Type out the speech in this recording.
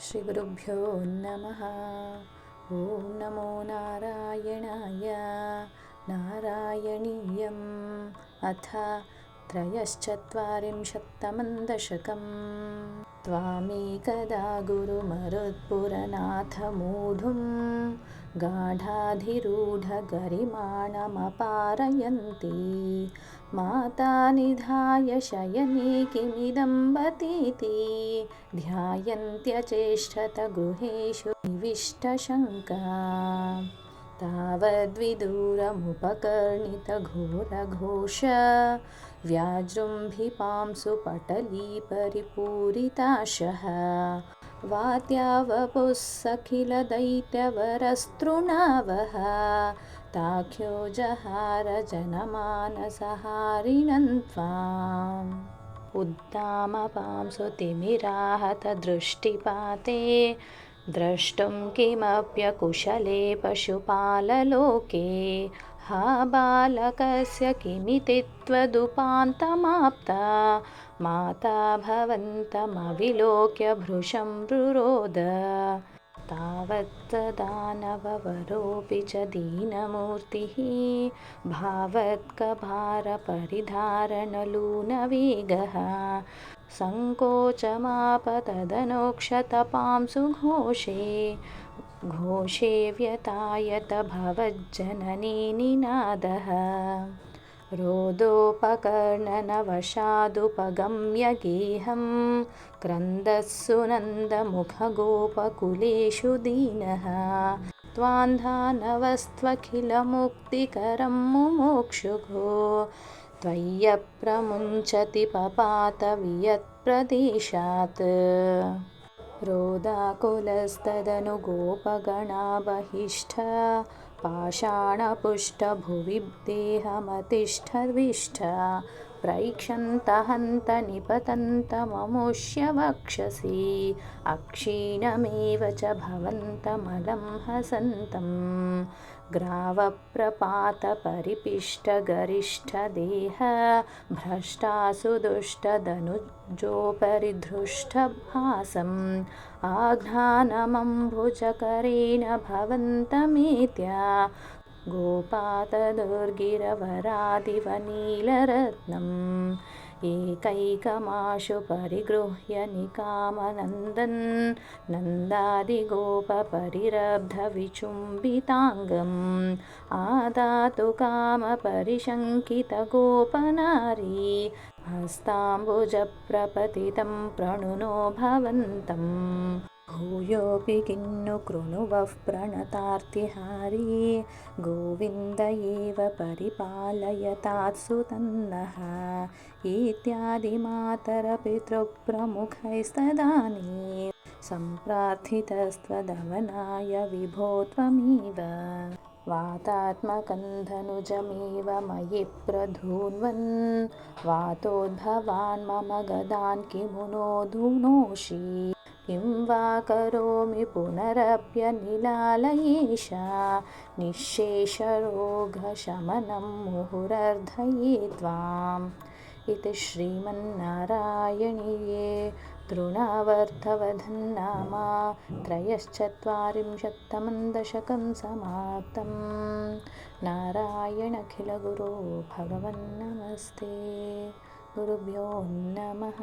श्रीगुरुभ्यो नमः। ॐ नमो नारायणाय। नारायणीयम् अथ त्रयश्चत्वारिंशत्तमं दशकम्। त्वामेकदा गुरुमरुत्पुरनाथमूढुं गाढाधिरूढगरिमाणमपारयन्ती माता निधाय शयने किमिदं बतीति ध्यायन्त्यचेष्टत गृहेषु निविष्टशङ्का। तावद्विदूरमुपकर्णितघोरघोष व्याजृम्भिपांसु पटलीपरिपूरिताशः वात्यावपुः सखिलदैत्यवरस्तृणावः ताख्यो जहार जनमानसहारिणं त्वाम्। उद्दामपांसु तिमिराहतदृष्टिपाते द्रष्टुं किमप्यकुशले पशुपाललोके हा बालकस्य किमिति त्वदुपान्तमाप्ता माता भवन्तमविलोक्य भृशं रुरोद। तावत् दानववरोऽपि च दीनमूर्तिः भावत्कभारपरिधारणलूनवेगः सङ्कोचमाप तदनोक्षतपांसु घोषे व्यतायत भवज्जननी निनादः। रोदोपकर्णनवशादुपगम्य गेहं क्रन्दः सुनन्दमुखगोपकुलेषु दीनः त्वान्धानवस्त्वखिलमुक्तिकरं मुमुक्षुः त्वय्यप्रमुञ्चति पपातवियत्प्रदेशात्। रोदाकुलस्तदनु गोपगणा बहिष्ठ पाषाणपुष्टभुवि देहमतिष्ठद्विष्ठ प्रैक्षन्त हन्त निपतन्तममुष्य वक्षसि अक्षीणमेव च भवन्तमलं हसन्तम्। ग्रावप्रपातपरिपिष्टगरिष्ठदेह भ्रष्टासुदुष्टदनुजोपरि धृष्टभासम् आघ्राणमम्भुजकरेण भवन्तमेत्य गोपातदुर्गिरवरादिव नीलरत्नम्। एकैकमाशु परिगृह्य निकामनन्दन् नन्दादिगोपपरिरब्धविचुम्बिताङ्गम् आदातु कामपरिशङ्कितगोपनारी हस्ताम्बुजप्रपतितं प्रणुनो भवन्तम्। भूयोऽपि किन्नु कृणुवः प्रणतार्तिहारी गोविन्द एव परिपालयतात्सु तन्नः इत्यादि मातरपितृप्रमुखैस्तदानीं सम्प्रार्थितस्त्वदवनाय विभो त्वमेव। वातात्मकन्धनुजमेव मयि प्रधून्वन् वातोद्भवान् मम गदान् किमु नोदुनोषि किं वा करोमि पुनरप्यनिलालयेश निःशेषरोगशमनं मुहुरर्धये त्वाम्। इति श्रीमन्नारायणीये तृणावर्तवधन्नाम त्रयश्चत्वारिंशत्तमं दशकं समाप्तम्। नारायणखिलगुरो भगवन्नमस्ते। गुरुभ्यो नमः।